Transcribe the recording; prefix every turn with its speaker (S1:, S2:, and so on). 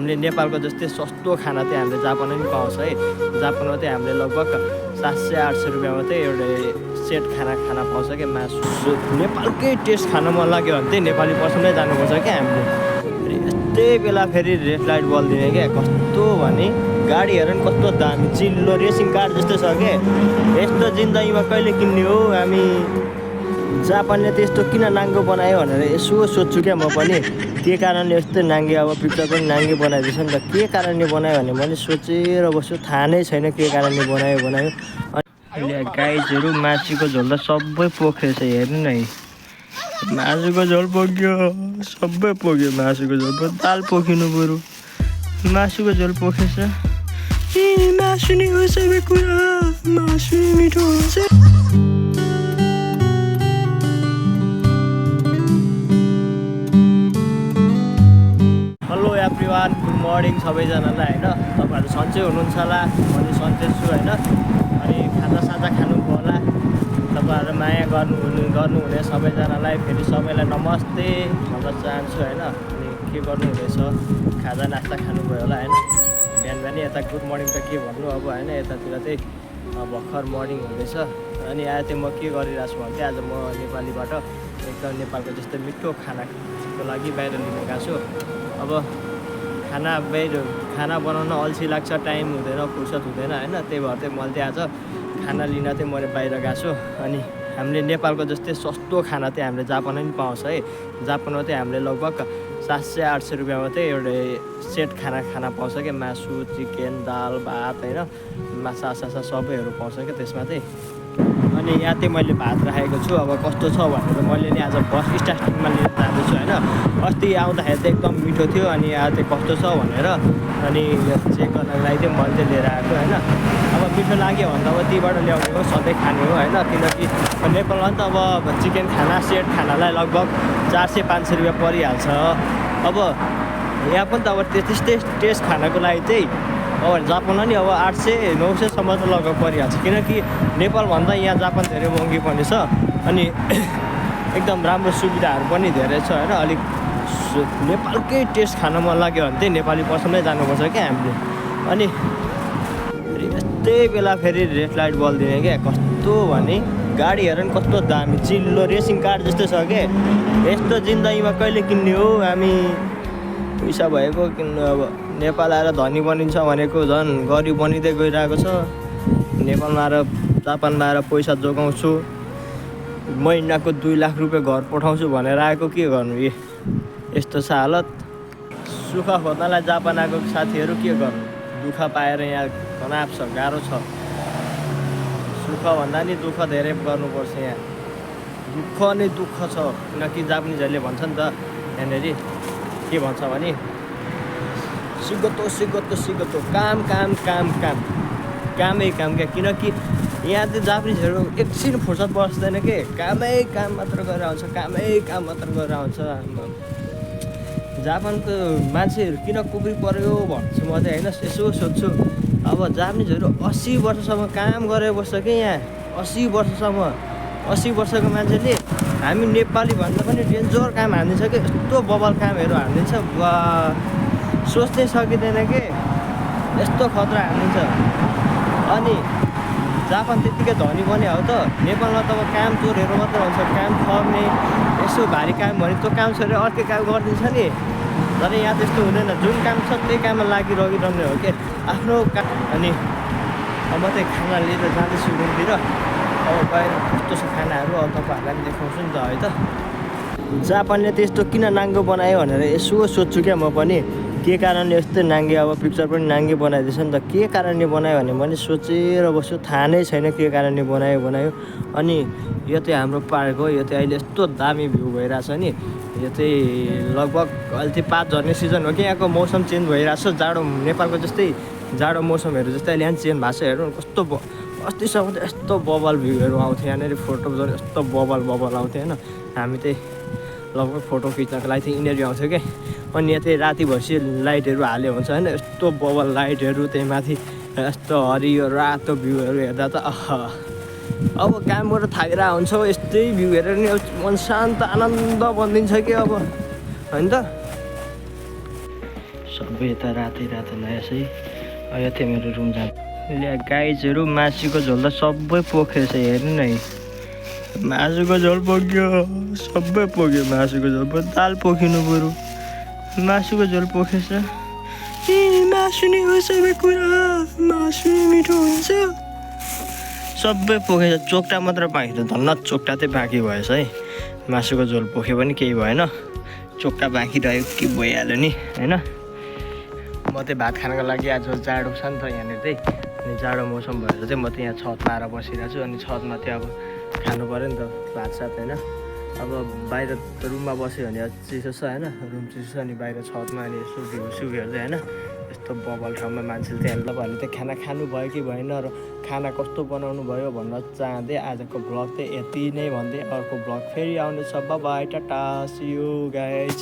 S1: हामीले नेपालको जस्तै सस्तो खाना चाहिँ हामीले जापानमा पनि पाउँछ है। जापानमा चाहिँ हामीले लगभग 700-800 रुपियाँमा चाहिँ एउटा सेट खाना पाउँछ क्या मासु। नेपालकै टेस्ट खान मन लाग्यो भने चाहिँ नेपाली पसलमै जानुपर्छ क्या हामीले। यस्तै बेला फेरि रेड लाइट बल्दिने क्या, कस्तो भने गाडी हेर नि कस्तो दामी चिल्लो रेसिङ कार जस्तो छ क्या। यस्तो जिन्दगीमा कहिले किन्ने हो हामी। जापानले त्यस्तो किन नाङ्गो बनायो भनेर यसो सोध्छु क्या म पनि, के कारणले यस्तो नाङ्गे, अब पिक्चर पनि नाङ्गे बनाइदिएछ नि त, के कारणले बनायो भने मैले सोचेर बस्छु, थाहा नै छैन के कारणले बनायो। अहिले गाईहरू मासुको झोल त सबै पोखेछ, हेर्नु न, मासुको झोल पोख्यो, सबै पोख्यो। मासुको झोल दाल पोखिनु बरु, मासुको झोल पोखेछ। मासु नै हो सबै कुरा, मासु मिठो हुन्छ। हेलो एभ्रिवान, गुड मर्निङ सबैजनालाई होइन। तपाईँहरू सन्चै हुनुहुन्छ होला, म पनि सन्चै छु होइन। अनि खाजासाजा खानुभयो होला, तपाईँहरू माया गर्नुहुने सबैजनालाई फेरि सबैलाई नमस्ते भन्न चाहन्छु होइन। अनि के गर्नुहुँदैछ, खाजा नास्ता खानुभयो होला होइन। बिहान यता गुड मर्निङ त के भन्नु अब होइन, यतातिर चाहिँ भर्खर मर्निङ हुँदैछ। अनि आज चाहिँ म के गरिरहेको छु भने चाहिँ आज म नेपालीबाट एकदम नेपालको जस्तै मिठो खानाको लागि बाहिर लिनु गएको छु। अब खाना बनाउन अल्छी लाग्छ, टाइम हुँदैन, फुर्सद हुँदैन होइन। त्यही भएर चाहिँ मैले चाहिँ आज खाना लिन चाहिँ मैले बाहिर गएको छु। अनि हामीले नेपालको जस्तै सस्तो खाना चाहिँ हामीले जापानमा पनि पाउँछ है। जापानमा चाहिँ हामीले लगभग 700-800 रुपियाँमा चाहिँ एउटा सेट खाना पाउँछ क्या, मासु, चिकन, दाल, भात होइन, माछा सबैहरू पाउँछ क्या त्यसमा चाहिँ। अनि यहाँ चाहिँ मैले भात राखेको छु। अब कस्तो छ भनेर मैले नि आज बस स्ट्यान्डमा लिएर जाँदैछु होइन। अस्ति आउँदाखेरि चाहिँ एकदम मिठो थियो, अनि आज चाहिँ कस्तो छ भनेर अनि चेक गर्नको लागि चाहिँ मैले चाहिँ लिएर आएको होइन। अब मिठो लाग्यो भने त अब त्यहीबाट ल्याउने हो, सधैँ खाने हो होइन। किनकि नेपालमा त अब चिकन खाना सेट खानालाई लगभग 400-500 रुपियाँ परिहाल्छ। अब यहाँ पनि त अब त्यस्तै टेस्ट खानको लागि चाहिँ अब जापानमा नि अब 800-900सम्म त लगभग परिहाल्छ। किनकि नेपालभन्दा यहाँ जापान धेरै महँगी पनि छ, अनि एकदम राम्रो सुविधाहरू पनि धेरै छ होइन। अलिक नेपालकै टेस्ट खान मन लाग्यो भने चाहिँ नेपाली पसलमै जानुपर्छ क्या हामीले। अनि यस्तै बेला फेरि रेड लाइट बल्दिने क्या, कस्तो भने गाडी हेर नि कस्तो दामी चिल्लो रेसिङ कार जस्तो छ क्या। यस्तो जिन्दगीमा कहिले किन्ने हो हामी। पैसा भएको किन्नु, अब नेपाल आएर धनी बनिन्छ भनेको झन् गरिब बनिँदै गइरहेको छ। नेपालमा आएर जापानमा आएर पैसा जोगाउँछु, महिनाको 2 लाख रुपियाँ घर पठाउँछु भनेर आएको, के गर्नु, यस्तो छ हालत। सुख खोज्नलाई जापान आएको साथीहरू के गर्नु, दुःख पाएर यहाँ तनाव छ, गाह्रो छ। सुख भन्दा नि दुःख धेरै गर्नुपर्छ यहाँ, दुःख नै दुःख छ। किनकि जापानिजहरूले भन्छ नि त यहाँनिर, के भन्छ भने सिगतो कामै काम क्या। किनकि यहाँ चाहिँ जापानिजहरू एकछिन फुर्सद बस्दैन के, कामै काम मात्र गरेर आउँछ, जापानको मान्छेहरू किन कुब्री पर्यो भन्छु म चाहिँ होइन। यसो सोध्छु, अब जापानिजहरू 80 वर्षसम्म काम गरेर बस्छ कि यहाँ, 80 वर्षको मान्छेले हामी नेपाली भन्दा पनि डेन्जर काम हानिदिन्छ कि, यस्तो बबल कामहरू हानिदिन्छ, वा सोच्नै सकिँदैन के, यस्तो खतरा हानिदिन्छ। अनि जापान त्यत्तिकै धनी बन्यो हो त। नेपालमा त अब काम चोरहरू मात्र हुन्छ, काम थर्ने, यसो भारी काम भने त्यो काम छोडेर अर्कै काम गरिदिन्छ नि। तर यहाँ त्यस्तो हुँदैन, जुन काम छ त्यही काममा लागिरहने हो क्या, आफ्नो काम। अनि अब चाहिँ खाना लिएर जाँदैछु रुमतिर। अब बाहिर कस्तो छ खानाहरू, अब तपाईँहरूलाई पनि देखाउँछु नि त है त। जापानले त्यस्तो किन नाङ्गो बनायो भनेर यसो सोध्छु क्या म पनि, के कारणले यस्तो नाङ्गे, अब पिक्चर पनि नाङ्गे बनाइदिएछ नि त, के कारणले बनायो भने मैले सोचेर बस्छु, थाहा नै छैन के कारणले बनायो। अनि यो चाहिँ हाम्रो पार्क हो, यो चाहिँ अहिले यस्तो दामी भ्यू भइरहेछ नि। यो चाहिँ लगभग अहिले चाहिँ 5 झर्ने सिजन हो कि, यहाँको मौसम चेन्ज भइरहेछ। जाडो नेपालको जस्तै जाडो मौसमहरू जस्तै अहिले यहाँ चेन्ज भएको छ। हेर्नु कस्तो अस्तिसम्म त यस्तो बबल भ्यूहरू आउँथ्यो यहाँनिर, फोटो यस्तो बबल आउँथ्यो होइन। हामी चाहिँ लगभग फोटो खिच्नको लागि चाहिँ यिनीहरू आउँथ्यो क्या। अनि यहाँ चाहिँ राति भएपछि लाइटहरू हाल्यो हुन्छ होइन, यस्तो बबल लाइटहरू, त्यही माथि यस्तो हरियो रातो भ्यूहरू हेर्दा त अब कामबाट थाकेर हुन्छ, यस्तै भ्यू हेरेर नि मन शान्त आनन्द बनिदिन्छ कि अब होइन त। सबै यता रातै रातो लगाएछ है। यो थियो मेरो रुम जानु। गाइजहरू मासुको झोल त सबै पोखेछ हेर्नु न है। मासुको झोल पोख्यो, सबै पोख्यो मासुको झोल। दाल पोखिनु बरु, मासुको झोल पोखेछ। मासु नै हो सबै कुरा, मासु मिठो हुन्छ। सबै पोखेछ, चोक्टा मात्र बाँकी थियो। धन्न चोक्टा चाहिँ बाँकी भएछ है। मासुको झोल पोख्यो पनि केही भएन, चोक्टा बाँकी रह्यो के भइहाल्यो नि होइन। म चाहिँ भात खानको लागि आज जाडो छ नि त यहाँनिर चाहिँ, अनि जाडो मौसम भएर चाहिँ म चाहिँ यहाँ छतमा आएर बसिरहेको छु। अनि छतमा चाहिँ अब खानु पऱ्यो नि त भात सात होइन। अब बाहिर रुममा बस्यो भने चिसो छ होइन, रुम चिसो छ। अनि बाहिर छतमा अनि यसो भ्यू स्यू हेर्दै होइन, यस्तो बबल ठाउँमा मान्छेले चाहिँ तपाईँहरूले चाहिँ खाना खानुभयो कि भएन र खाना कस्तो बनाउनु भयो भन्न चाहँदै आजको भ्लग चाहिँ यति नै भन्दै अर्को भ्लग फेरि आउनेछ। Bye bye, tata, see you guys.